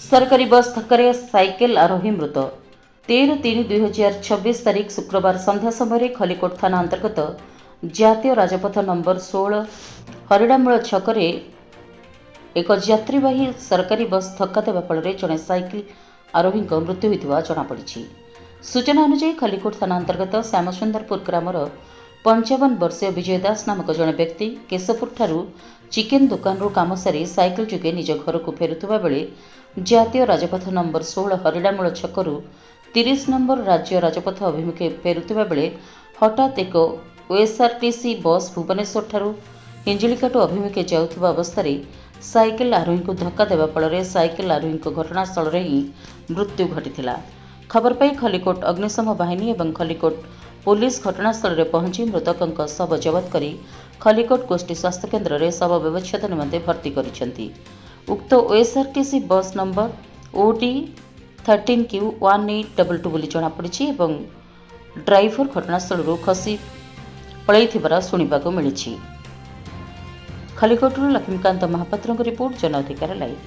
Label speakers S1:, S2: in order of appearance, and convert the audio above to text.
S1: सरकारी बस धक्का साइकेल आरोही मृत 13/3/2026 तारीख शुक्रवार संध्या समय खलिकोट थाना अंतर्गत जातीय राजपथ नंबर 16 हरिडामूल छकरे एक यात्रीवाही सरकारी बस धक्का देवा फल जड़े साइकेल आरोही मृत्यु होता जमापड़ी। सूचना अनुसार खलिकोट थाना अंतर्गत श्यामसुंदरपुर ग्रामर 55 वर्षीय विजय दास नामक जड़े व्यक्ति केशवपुर ठारू चिकेन दुकान काम सारी साइकेल जुगे निज घर को फेरुवा बेले जातीय राजपथ नंबर 16 हरिडामूल छकरू 30 नंबर राज्य राजपथ अभिमुखे फेरुवा बेले हठात एक ओएसआरटीसी बस भुवनेश्वर ठारू हिंजिलिकाटू अभिमुखे जाउथुवा अवस्था साइकेल आरोही को धक्का देवा फल साइकेल आरोही घटनास्थल ही मृत्यु घटी। खबर पाई खलिकोट अग्निशम बाहिनी और खलिकोट पुलिस घटनास्थल में पहुंची मृतकों शव जबत कर खलिकोट गोष्ठी स्वास्थ्य केन्द्र में शव व्यवच्छेद निमंते भर्ती करिसेंती। उक्त ओएसआरटीसी बस नंबर OD 13Q1822 बोली जमापड़ी और ड्राइवर घटनास्थल खसी पलैथिबार शुणिबाकु मिली। खलिकोट लक्ष्मीकांत महापात्र रिपोर्ट जन अधिकार लाइव।